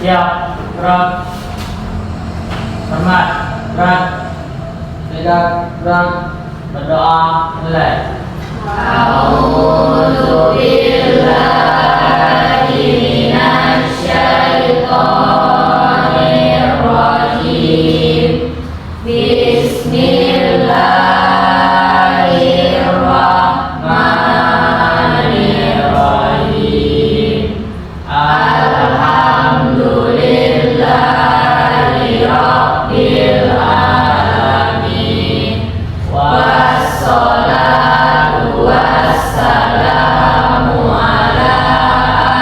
Siap, gerak. Hormat, gerak. Tegak, gerak. Berdoa, mulai. A'udzu billahi minasyaitonir rajim. Bismillahirrahmanirrahim. Alhamdulillahi rabbil alamin. Wassalatu wassalamu ala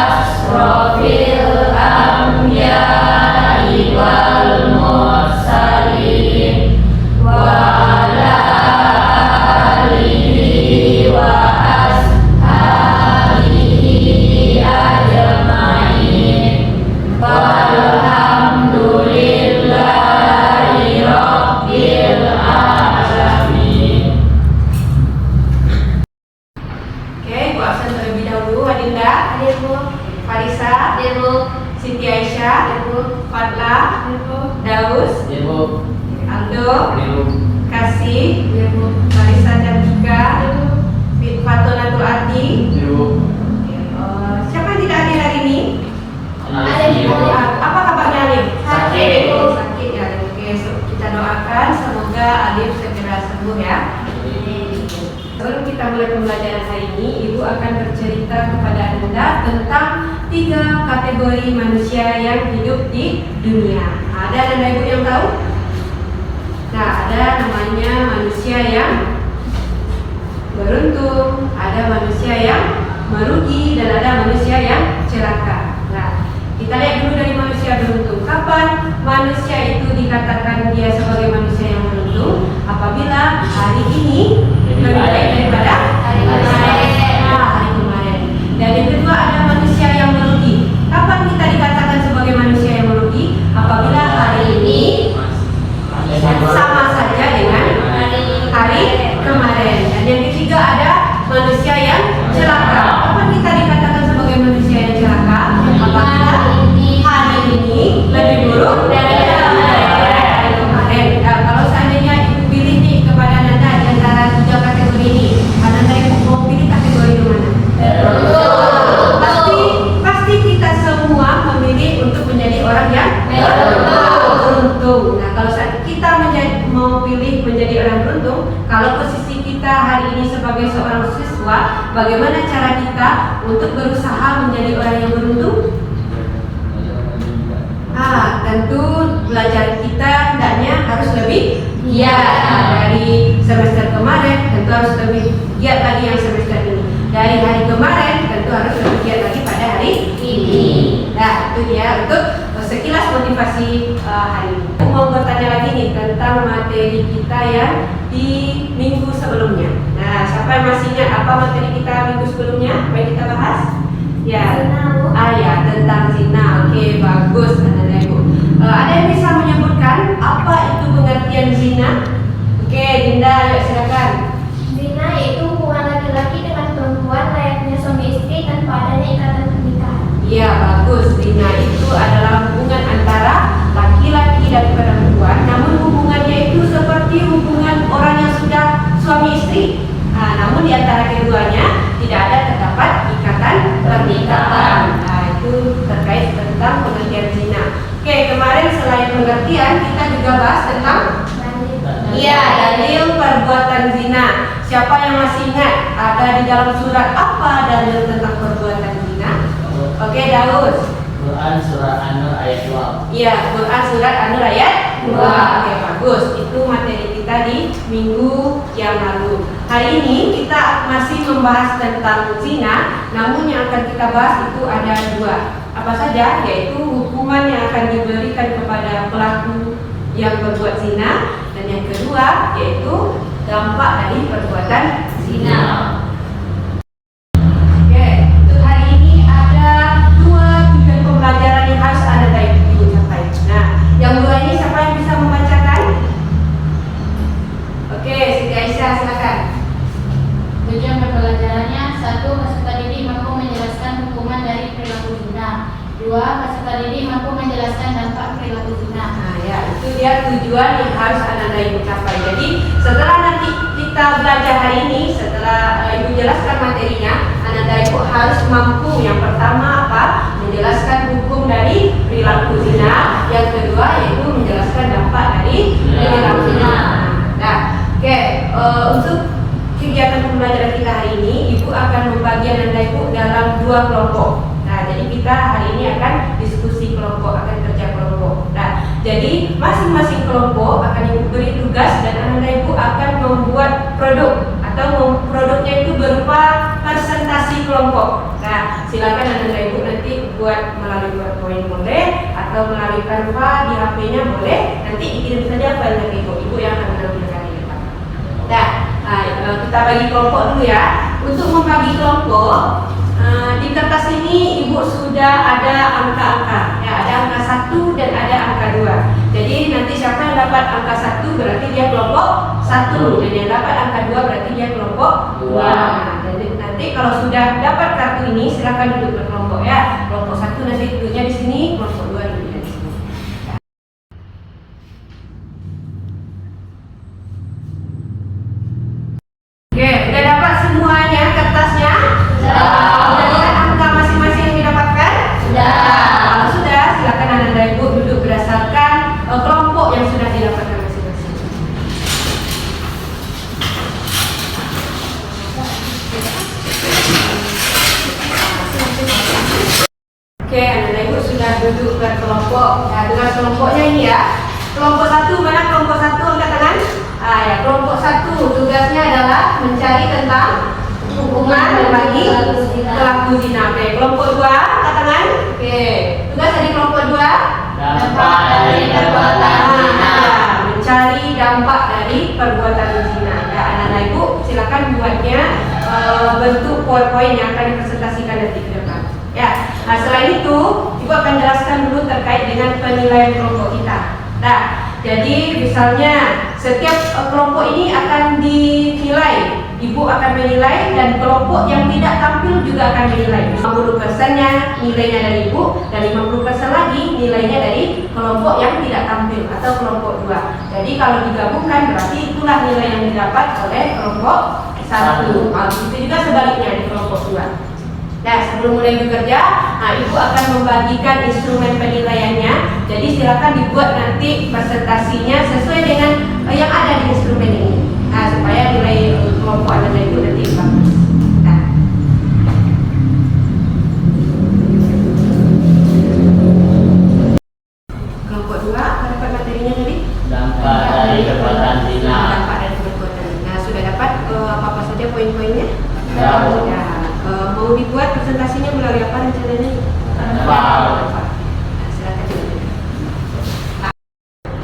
asrofil anbiya'i wal mursalin wa ala alihi wa ashabihi ajma'in. Walhamdulillahi rabbil alamin. Oke, Bu absen terlebih dahulu. Adinda, Hadir Bu. Farisa, Hadir Bu. Siti Aisyah, Hadir Bu. Fadla, Hadir Bu. Daus, Ibu, Aldo, Ibu, Kasih, Hadir Bu. Farisa Cantika, Fatonatul Ati. Ibu. Siapa yang tidak hadir hari ini? Hadir Bu. Apa kabarnya Alif? Sakit, Bu. Sakit ya. Oke, kita doakan semoga Alif segera sembuh ya. Sebelum kita mulai pembelajaran hari ini, Ibu akan bercerita kepada Anda tentang 3 kategori manusia yang hidup di dunia. Ada Anda Ibu yang tahu? Nah, ada namanya manusia yang beruntung, ada manusia yang merugi, dan ada manusia yang celaka. Nah, kita lihat dulu dari manusia beruntung. Kapan manusia itu dikatakan dia sebagai manusia yang beruntung? Apabila hari ini lebih baik daripada Hari kemarin. hari kemarin. Dan yang kedua ada manusia yang merugi. Kapan kita dikatakan sebagai manusia yang merugi? Apabila hari ini sama saja dengan hari kemarin. Dan yang ketiga ada manusia yang celaka. Kapan kita dikatakan sebagai manusia yang celaka? Apabila hari ini lebih buruk daripada hari kemarin. Nah, kalau seandainya Ibu pilih nih kepada Nanda di antara 3 kategori ini, Nanda Ibu mau pilih kategori yang mana? Pasti kita semua memilih untuk menjadi orang yang beruntung. Nah, kalau saat kita mau pilih menjadi orang beruntung, kalau posisi kita hari ini sebagai seorang siswa, bagaimana cara kita untuk berusaha menjadi orang yang beruntung? Tentu belajar kita hendaknya harus lebih giat. Dari semester kemarin tentu harus lebih giat lagi yang semester ini. Dari hari kemarin tentu harus lebih giat lagi pada hari ini. Nah, itu dia untuk sekilas motivasi hari ini. Aku mau bertanya lagi nih tentang materi kita yang di minggu sebelumnya. Nah, siapa yang masih ingat apa materi kita minggu sebelumnya? Apa yang kita bahas? Ya, Zina, Bu. ya, tentang zina. Oke, bagus, Anda Ibu. Ada yang bisa menyebutkan apa itu pengertian zina? Oke, Dinda, yuk silakan. Zina yaitu hubungan laki-laki dengan perempuan layaknya suami istri tanpa adanya ikatan pernikahan. Iya, bagus. Zina itu adalah hubungan antara laki-laki dan perempuan, namun hubungannya itu seperti hubungan orang yang sudah suami istri. Namun di antara keduanya tidak ada terdapat ikatan pernikahan. Nah, itu terkait tentang pengertian zina. Oke, kemarin selain pengertian kita juga bahas tentang dalil perbuatan zina. Siapa yang masih ingat ada di dalam surat apa dalil tentang perbuatan zina? Oke, Daus. Quran surah An-Nur ayat 2. Iya, Quran surat An-Nur ayat 2. Oke, bagus. Itu materi kita di minggu yang lalu. Hari ini kita masih membahas tentang zina, namun yang akan kita bahas itu ada 2. Apa saja? Yaitu hukuman yang akan diberikan kepada pelaku yang berbuat zina, dan yang kedua yaitu dampak dari perbuatan zina. Oke, untuk hari ini ada 2 tujuan pembelajaran yang harus Anda Ibu capai. Nah, yang 2 ini siapa yang bisa membacakan? Oke, Siti Aisyah silakan. Tujuan pembelajarannya: 1. Peserta didik mampu menjelaskan hukuman dari perilaku zina. 2. Peserta didik mampu menjelaskan dampak perilaku zina. Nah, ya, itu dia tujuan yang harus anak-anak ibu capai. Jadi setelah nanti kita belajar hari ini, setelah ibu jelaskan materinya, anak-anak ibu harus mampu yang pertama apa? Menjelaskan hukum dari perilaku zina. Yang kedua yaitu menjelaskan dampak dari perilaku zina. Nah, oke, untuk kegiatan pembelajaran kita hari ini, ibu akan membagi anak-anak ibu dalam 2 kelompok. Nah, jadi kita hari ini akan diskusi kelompok, akan kerja kelompok. Nah, jadi masing-masing kelompok akan ibu beri tugas dan anak-anak ibu akan membuat produk atau produknya itu berupa presentasi kelompok. Nah, silakan anak-anak ibu nanti buat melalui PowerPoint boleh atau melalui Canva di HP-nya boleh. Nanti dikirim saja file ibu yang akan menampilkan di depan. Nah, kita bagi kelompok dulu ya. Untuk membagi kelompok, di kertas ini ibu sudah ada angka-angka ya, ada angka 1 dan ada angka 2. Jadi nanti siapa yang dapat angka 1 berarti dia kelompok 1, dan yang dapat angka 2 berarti dia kelompok 2. Nah, jadi nanti kalau sudah dapat kartu ini silakan duduk berkelompok ya. Kelompok 1 nanti duduknya di sini, kelompok 2 duduknya di sini. Oke, udah dapat semuanya kertasnya? Sudah lihat angka masing-masing yang didapatkan? Sudah. Kalau sudah, silakan anak-anak ibu duduk berdasarkan kelompok yang sudah didapatkan masing-masing. Oke, anak-anak ibu sudah duduk berkelompok. Nah, dengan kelompoknya ini ya. Kelompok 1, mana kelompok 1 angkat tangan? Ya, kelompok 1 tugasnya adalah mencari tentang hukuman bagi pelaku zina. Oke, kelompok 2 angkat tangan. Oke, tugas dari kelompok 2 Dampak dari perbuatan zina. mencari dampak dari perbuatan zina. Ya, anak-anak ibu silakan buatnya bentuk PowerPoint yang akan dipresentasikan nanti ke depan. Ya, nah selain itu ibu akan jelaskan dulu terkait dengan penilaian kelompok kita. Nah, jadi misalnya setiap kelompok ini akan dinilai. Ibu akan menilai dan kelompok yang tidak tampil juga akan dinilai. 50%-nya nilainya dari ibu dan 50% lagi nilainya dari kelompok yang tidak tampil atau kelompok 2. Jadi kalau digabungkan berarti itulah nilai yang didapat oleh kelompok 1. Itu juga sebaliknya di kelompok 2. Nah, sebelum mulai bekerja, ibu akan membagikan instrumen penilaiannya. Jadi silakan dibuat nanti presentasinya sesuai dengan yang ada di instrumen ini. Nah, supaya nilai kelompok anak ibu nanti bagus. Nah. Kelompok 2 apa dapat materinya tadi? Dampak dari perbuatan zina. Dampak dari perbuatan zina. Nah, sudah dapat apa saja poin-poinnya? Sudah. Ya. Mau dibuat presentasinya melalui apa rencananya? Canva. Nah, silakan dulu.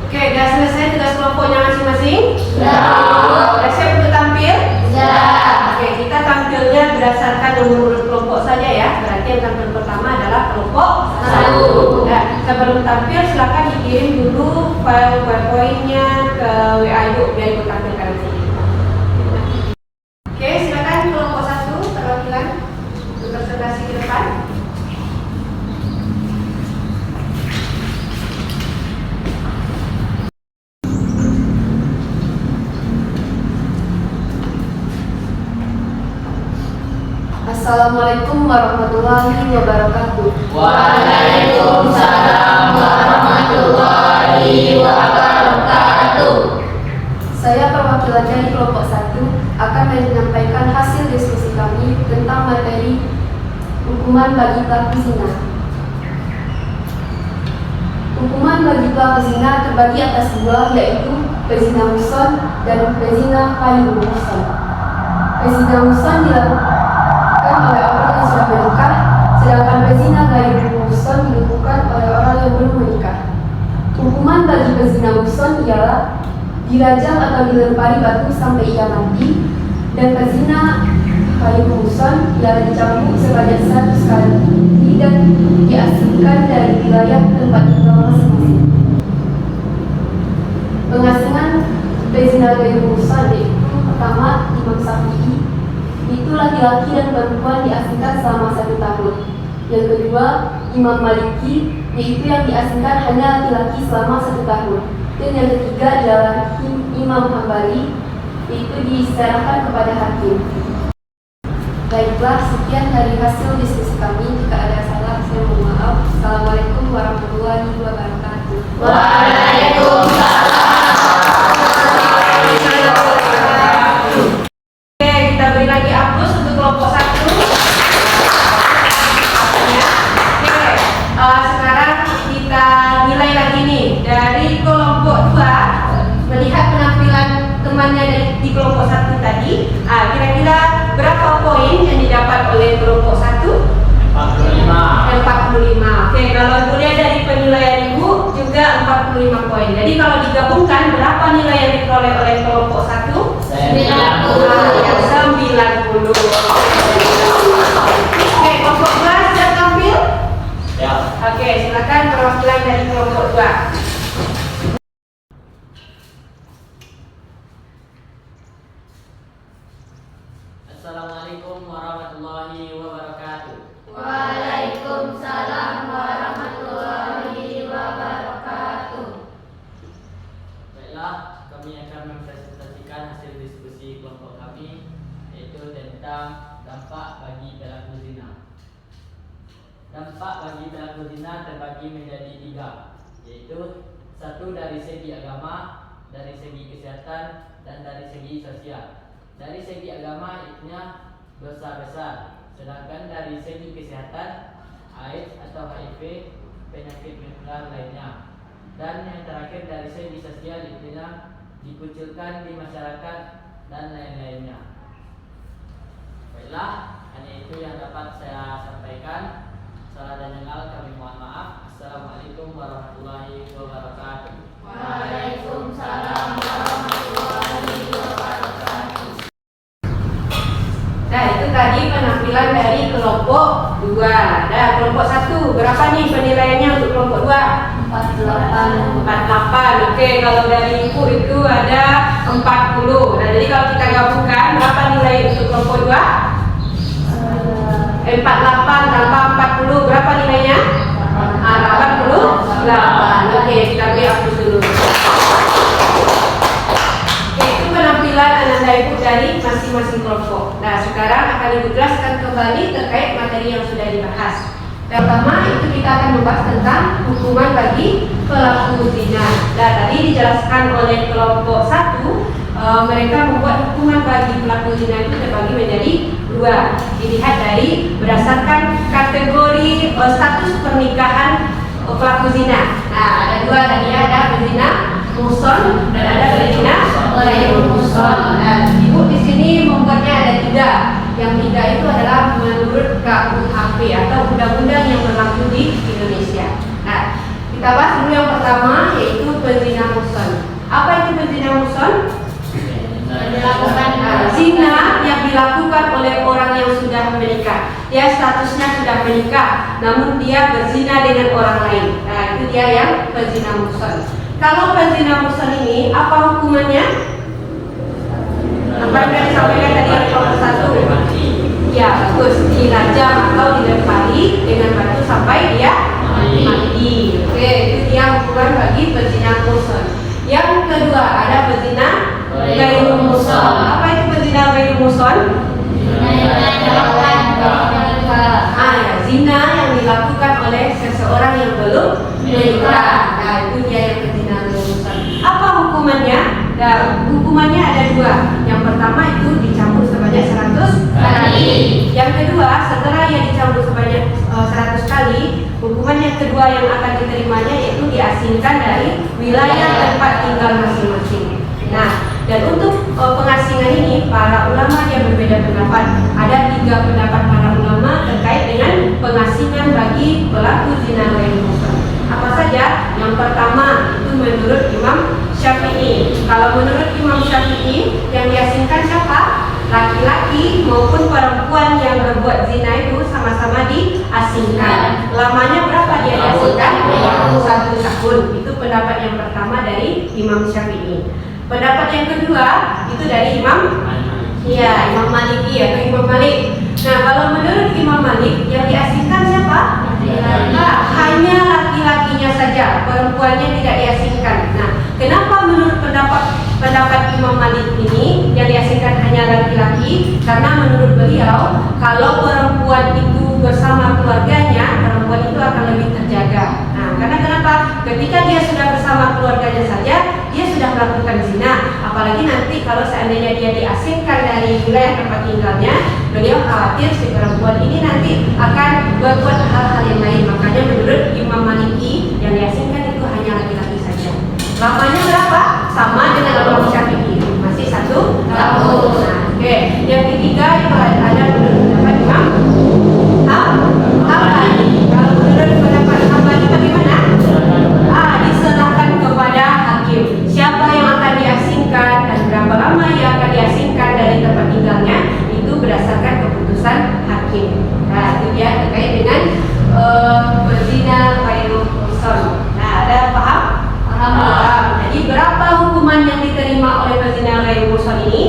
Oke, sudah selesai tugas kelompoknya masing-masing? Sudah. Sudah siap untuk tampil? Sudah. Oke, kita tampilnya berdasarkan nomor urut kelompok saja ya. Berarti yang tampil pertama adalah kelompok 1. Nah, sebelum tampil silakan dikirim dulu file PowerPoint-nya ke WA ibu biar ibu tampilkan di sini. Oke, silakan kelompok 1 perwakilan untuk presentasi ke depan. Assalamualaikum warahmatullahi wabarakatuh. Waalaikumsalam warahmatullahi wabarakatuh. Saya perwakilan dari kelompok 1 akan menyampaikan hasil diskusi kami tentang materi hukuman bagi pelaku zina. Hukuman bagi pelaku zina terbagi atas 2, yaitu pezina muhsan dan pezina ghairu muhsan. Pezina muhsan dilakukan oleh orang yang sudah menikah, sedangkan pezina ghairu muhsan dilakukan oleh orang yang belum menikah. Hukuman bagi pezina muhsan ialah dirajam atau dilempari batu sampai ia mati, dan pezina ghairu muhsan ialah dicambuk sebanyak 100 kali dan diasingkan dari wilayah tempat tinggal masing-masing. Pengasingan pezina ghairu muhsan yaitu pertama Imam Syafi'i, itu laki-laki dan perempuan diasingkan selama 1 tahun. Yang kedua Imam Maliki, yaitu yang diasingkan hanya laki-laki selama 1 tahun. Dan yang ketiga adalah Imam Hambali, yaitu diserahkan kepada hakim. Baiklah, sekian dari hasil diskusi kami. Jika ada salah, saya mohon maaf. Assalamualaikum warahmatullahi wabarakatuh. Oke, kita beri lagi aplaus untuk kelompok 1. Sekarang kita nilai lagi nih dari kelompok 2. Melihat penampilan temannya di kelompok 1 tadi, kira-kira berapa poin yang didapat oleh kelompok 1? 45. Oke, kalau Ibu lihat dari penilaian Ibu juga 45 poin. Jadi kalau digabungkan berapa nilai yang diperoleh oleh kelompok 1? 90. Oke, kelompok 2 sudah tampil? Ya. Oke, silakan perwakilan dari kelompok 2. Assalamualaikum warahmatullahi wabarakatuh. Waalaikumsalam warahmatullahi wabarakatuh. Baiklah, kami akan mempresentasikan hasil diskusi kelompok kami, yaitu tentang dampak bagi pelaku zina. Dampak bagi pelaku zina terbagi menjadi 3, yaitu 1 dari segi agama, dari segi kesehatan, dan dari segi sosial. Dari segi agama itunya dosa besar, sedangkan dari segi kesehatan AIDS atau HIV, penyakit menular lainnya. Dan yang terakhir dari segi sosial itunya dikucilkan di masyarakat dan lain-lainnya. Baiklah, hanya itu yang dapat saya sampaikan. Salah dan yang kami mohon maaf. Assalamualaikum warahmatullahi wabarakatuh. Waalaikumsalam warahmatullahi wabarakatuh. Nah, itu tadi penampilan dari kelompok 2. Nah, kelompok 1 berapa nih penilaiannya untuk kelompok 2? 48. Oke, kalau dari Ibu itu ada 40. Nah, jadi kalau kita gabungkan berapa nilai untuk kelompok 2? 48 tambah 40 berapa nilainya? 88. Oke, kita beri hapus dulu. Oke, itu penampilan anak ibu dari masing-masing kelompok. Nah, sekarang akan Ibu jelaskan kembali terkait materi yang sudah dibahas. Pertama, itu kita akan membahas tentang hukuman bagi pelaku zina. Nah, tadi dijelaskan oleh kelompok 1, mereka membuat hukuman bagi pelaku zina itu terbagi menjadi 2. Dilihat dari berdasarkan kategori status pernikahan pelaku zina. Nah, ada 2 tadi, ada berzina muhson dan ada berzina ghairu muhson. Nah, Ibu di sini membuatnya ada 3. Yang 3 itu adalah menurut KUHP atau undang-undang yang berlaku di Indonesia. Nah, kita bahas dulu yang pertama, yaitu berzina muhson. Apa itu berzina muhson? Zina yang dilakukan oleh orang yang sudah menikah. Dia statusnya sudah menikah, namun dia berzina dengan orang lain. Nah, itu dia yang berzina muhson. Kalau berzina muhson ini apa hukumannya? Apa yang disampaikan tadi oleh kelompok 1? Ya, bagus, dirajam atau dilempari dengan batu sampai dia mati. Oke, itu dia hukuman bagi berzina muhson. Yang kedua ada berzina ghairu muhson. Apa itu berzina ghairu muhson? Zina yang dilakukan oleh seseorang yang belum menikah. Nah, itu dia yang berzina ghairu muhson. Apa hukumannya? Nah, hukumannya ada 2. Yang pertama itu dicambuk sebanyak 100 kali. Yang kedua, setelah ia dicambuk sebanyak 100 kali, hukuman yang kedua yang akan diterimanya yaitu diasingkan dari wilayah tempat tinggal masing-masing. Nah, dan untuk pengasingan ini para ulama yang berbeda pendapat. Ada 3 pendapat para ulama terkait dengan pengasingan bagi pelaku zina ghairu muhson. Apa saja? Yang pertama itu menurut Imam Syafi'i. Kalau menurut Imam Syafi'i yang diasingkan siapa? Laki-laki maupun perempuan yang berbuat zina itu sama-sama diasingkan. Lamanya berapa dia diasingkan? 1 tahun. Itu pendapat yang pertama dari Imam Syafi'i. Pendapat yang kedua itu dari Imam Maliki atau Imam Malik. Nah, kalau menurut Imam Malik yang diasingkan siapa? hanya laki-lakinya saja, perempuannya tidak diasingkan. Nah, kenapa menurut pendapat Imam Malik ini yang diasingkan hanya laki-laki? Karena menurut beliau, kalau perempuan itu bersama keluarganya, perempuan itu akan lebih terjaga. Nah, karena kenapa? Ketika dia sudah bersama keluarganya saja, dia sudah melakukan zina. Apalagi nanti kalau seandainya dia diasingkan dari wilayah tempat tinggalnya, beliau khawatir si perempuan ini nanti akan berbuat hal-hal yang lain. Makanya menurut Imam Maliki yang diasingkan itu hanya laki-laki saja. Lamanya berapa? Sama dengan Imam Syafi'i, masih 1 tahun. Nah, oke. Yang ketiga yang ada menurut pendapat Imam Hambali. Kalau menurut pendapat Hambali bagaimana? Diserahkan kepada hakim. Siapa yang akan diasingkan dan berapa lama ia akan diasingkan dari tempat tinggalnya itu berdasarkan keputusan hakim. Nah, itu dia terkait dengan berzina ghairul muhsan. Nah, ada paham? Paham. Jadi berapa hukuman yang diterima oleh pezina ghairul muhsan ini?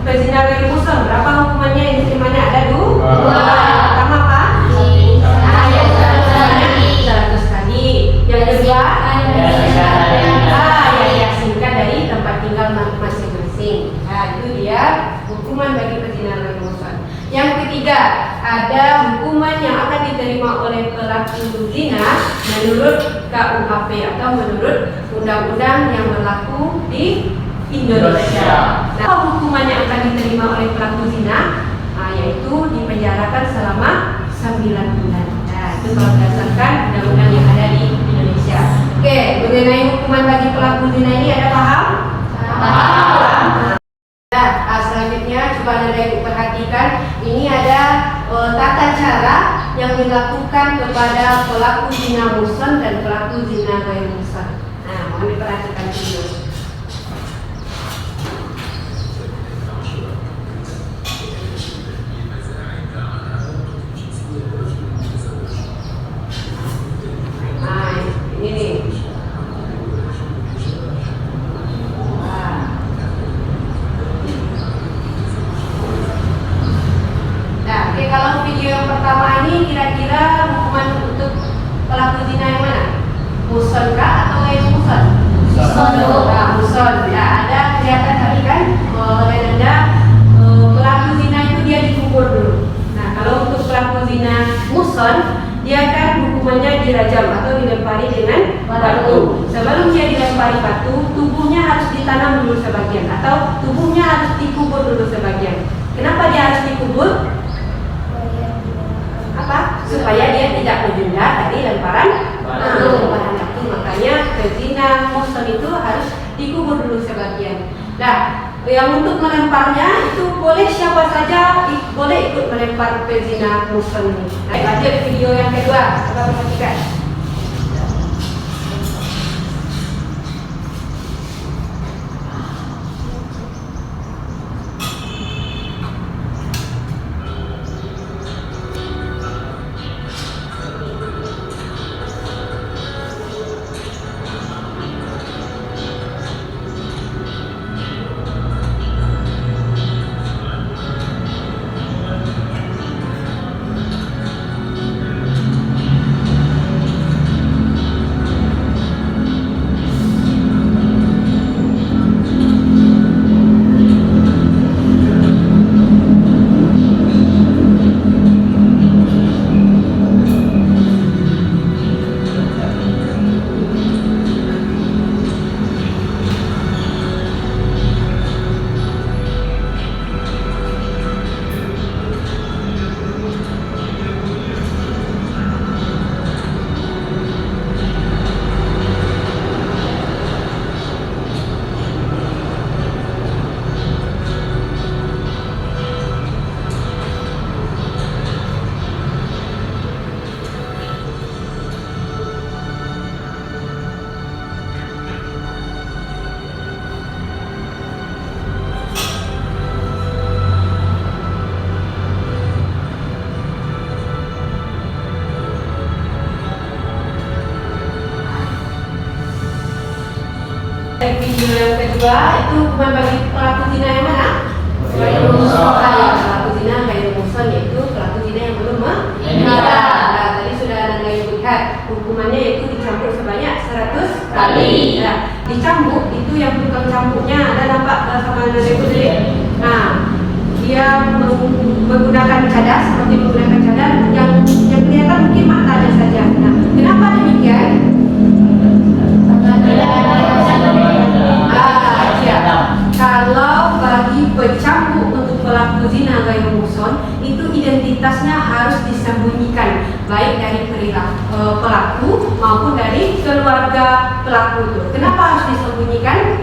Pezina ghairul muhsan berapa hukumannya yang diterimanya? Ada 2. Pertama apa? 100 kali. Yang kedua, diasingkan dari tempat tinggal masing-masing. Nah, itu dia hukuman bagi pezina ghairul muhsan. Yang ketiga, ada hukuman yang akan diterima oleh pelaku zina menurut KUHP atau menurut undang-undang yang berlaku di Indonesia. Nah, hukuman yang akan diterima oleh pelaku zina yaitu dipenjarakan selama 9 bulan. Nah, itu kalau berdasarkan undang-undang yang ada di Indonesia. Oke, mengenai hukuman bagi pelaku zina ini ada paham? Paham. Nah, selanjutnya coba Anda perhatikan, ini ada tata cara yang dilakukan kepada pelaku zina muhsan dan pelaku zina ghairul muhsan. Nah, mohon diperhatikan dulu. Nah, ini nih. Kalau video yang pertama ini kira-kira hukuman untuk pelaku zina yang mana? Muhsan kah atau ghairul muhsan? Muhsan. Nah, ada kelihatan tadi kan oleh Anda pelaku zina itu dia dikubur dulu. Nah, kalau untuk pelaku zina muhsan, dia kan hukumannya dirajam atau dilempari dengan batu. Sebelum dia dilempari batu, tubuhnya harus ditanam dulu sebagian atau tubuhnya harus dikubur dulu sebagian. Kenapa dia harus dikubur? Supaya dia tidak menunda dari lemparan batu. Makanya pezina muhsan itu harus dikubur dulu sebagian. Nah, yang untuk melemparnya itu boleh siapa saja boleh ikut melempar pezina muhsan ini. Nah, lanjut video yang kedua, coba perhatikan. Video yang kedua itu hukuman bagi pelaku zina yang mana? Ghairul muhsan. Pelaku zina ghairul muhsan yaitu pelaku zina yang belum menikah. Nah, tadi sudah Anda hukumannya yaitu dicambuk sebanyak 100 Kali. Ya, dicambuk itu yang tukang cambuknya ada nampak sama Ibu tadi. Nah, dia menggunakan cadar seperti menggunakan cadar yang kelihatan mungkin matanya saja. Nah, kenapa demikian? Kalau bagi pencambuk untuk pelaku zina ghairul muhsan itu identitasnya harus disembunyikan baik dari pelaku maupun dari keluarga pelaku itu. Kenapa harus disembunyikan?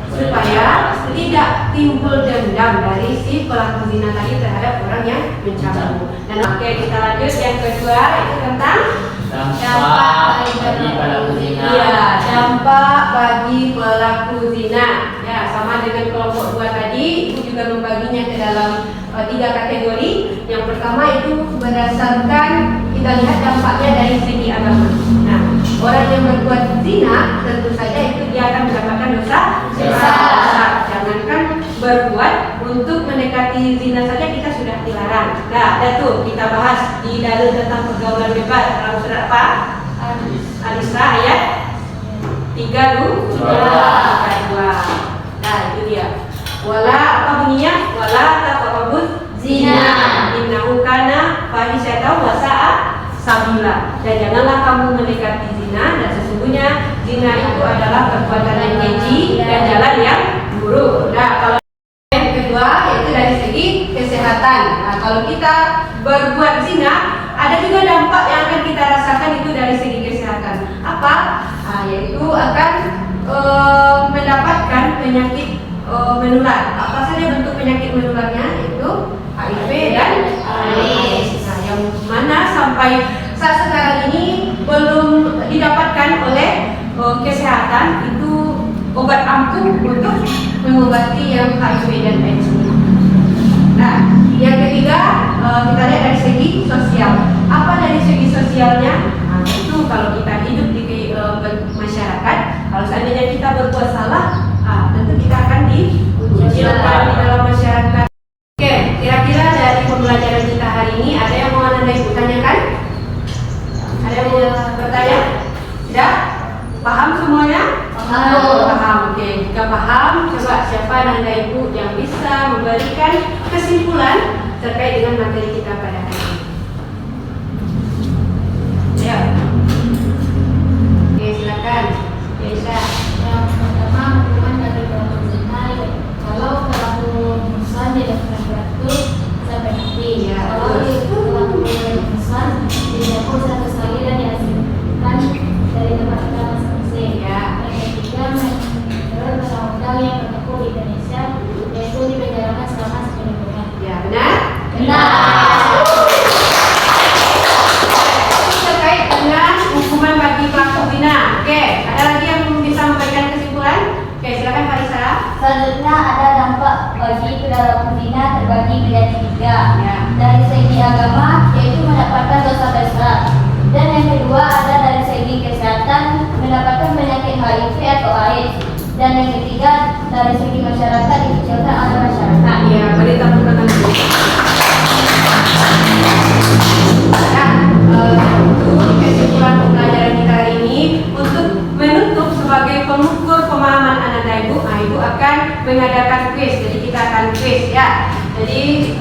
Supaya tidak timbul dendam dari si pelaku zina tadi terhadap orang yang mencambuk. Dan oke, kita lanjut yang kedua itu tentang Dampak bagi pelaku zina. Iya, dampak bagi pelaku zina. Ya, sama dengan kelompok 2 tadi, Ibu juga membaginya ke dalam 3 kategori. Yang pertama itu berdasarkan kita lihat dampaknya dari segi agama. Nah, orang yang berbuat zina tentu saja itu dia akan mendapatkan dosa besar. Jangankan berbuat, untuk mendekati zina saja kita sudah dilarang. Nah, ada tuh kita bahas di dalil tentang pergaulan bebas dalam surat apa? Al-Isra ayat 32. Nah, itu dia. Wala apa bunyinya? Wala taqrabuz zina innahu kana fahisyatan wa sa'a sabila. Dan janganlah kamu mendekati zina, dan sesungguhnya zina itu adalah perbuatan yang keji dan jalan yang buruk. Nah, kalau yang kedua yaitu dari segi kesehatan. Nah, kalau kita berbuat zina, ada juga dampak yang akan kita rasakan itu dari segi kesehatan. Apa? Nah, yaitu akan mendapatkan penyakit menular. Apa saja bentuk penyakit menularnya? Yaitu HIV dan AIDS. Nah, yang mana sampai saat sekarang ini belum didapatkan oleh kesehatan itu obat ampuh untuk mengobati yang HIV dan AIDS ini. Nah, yang ketiga kita lihat dari segi sosial. Apa dari segi sosialnya? Nah, itu kalau kita hidup di masyarakat, kalau seandainya kita berbuat salah, tentu kita akan diucilkan di dalam masyarakat. Oke, kira-kira dari pembelajaran kita hari ini ada yang mau Anda tanyakan? Ada yang mau bertanya? Tidak? Paham semuanya? Paham. Oke, jika paham, coba siapa Anda Ibu yang bisa memberikan kesimpulan terkait dengan materi kita pada hari ini? Ya. Oke, silakan. Bisa. Yang pertama, hukuman bagi pelaku zina kalau pelaku muhsan dilakukan beratur sampai mati. Ya, Kalau pelaku muhsan dijatuh 100 kali dan dihasilkan dari tempat tinggal masing-masing. Ya. Yang ketiga, menurut undang-undang yang berlaku di Indonesia, yaitu dipenjarakan selama 10 bulan. Ya, benar? Benar. Terkait dengan hukuman bagi pelaku zina. Oke, ada lagi yang bisa memberikan kesimpulan? Oke, silakan Farisa. Selanjutnya ada dampak bagi pelaku zina terbagi menjadi 3. Ya. Dari segi agama yaitu mendapatkan dosa besar. Dan yang kedua ada dari segi kesehatan mendapatkan penyakit HIV atau AIDS. Dan yang ketiga dari segi masyarakat dikucilkan oleh masyarakat. Ya, beri tepuk tangan dulu. Untuk kesimpulan pembelajaran kita hari ini, untuk menutup sebagai pengukur pemahaman anak ibu, ibu akan mengadakan quiz. Jadi kita akan quiz ya. Jadi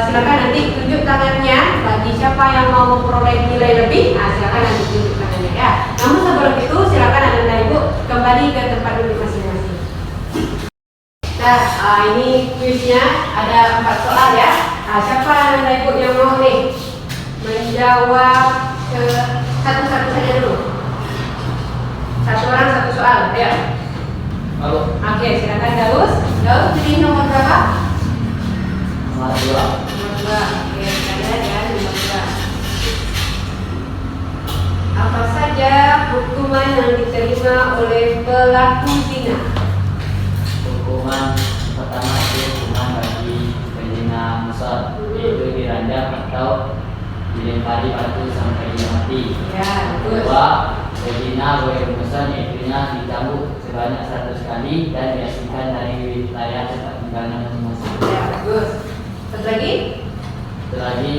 silakan nanti tunjuk tangannya bagi siapa yang mau memperoleh nilai lebih. Silakan nanti tunjuk tangannya ya. Namun sebelum itu silakan anak ibu kembali ke tempat duduk masing-masing. Nah, ini kuisnya ada 4 soal ya. Siapa anak ibu yang mau nih menjawab satu-satu saja dulu. Satu orang satu soal, ya. Lalu Oke, silakan Daus. Daus pilih nomor berapa? nomor 2. Nomor 2. Oke, kita lihat ya nomor 2. Apa saja hukuman yang diterima oleh pelaku zina? Hukuman pertama itu hukuman bagi pezina muhsan, yaitu dirajam atau dilempari batu sampai dia mati. Ya, bagus. Kedua, pezina ghairul muhsan yaitu dicambuk sebanyak 100 kali dan diasingkan dari wilayah tempat tinggalnya masing-masing. Ya, bagus. Satu lagi? Satu lagi,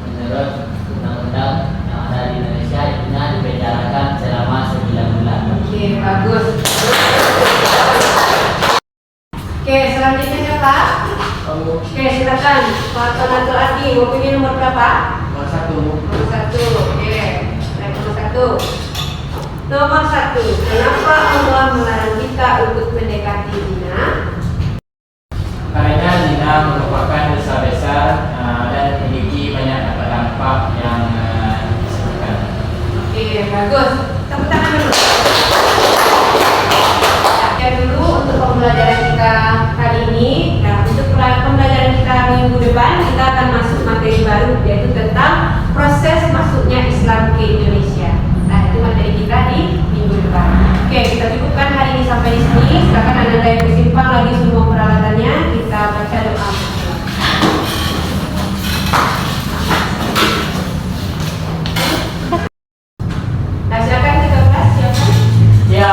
menurut undang-undang yang ada di Indonesia, yaitu dilaksanakan selama 9 bulan. Oke, bagus. Oke, selanjutnya siapa? Oke, silakan. Pak Tonanto Adi, mau pilih nomor berapa? Nomor 1. Nomor 1. Oke, naik nomor 1. Nomor 1. Kenapa Allah melarang kita untuk mendekati zina? Karena zina merupakan dosa besar dan memiliki banyak dampak yang disebutkan. Oke, bagus. Tepuk tangan dulu. Sekian dulu untuk pembelajaran kita kali ini. Nah, untuk pembelajaran kita minggu depan kita akan masuk materi baru, yaitu tentang proses masuknya Islam ke Indonesia. Nah, itu materi kita di minggu depan. Oke, kita cukupkan hari ini sampai di sini. Silakan Anda yang bersimpan lagi semua peralatannya. Kita baca doa. Nah, silakan kita bahas siapa? Ya,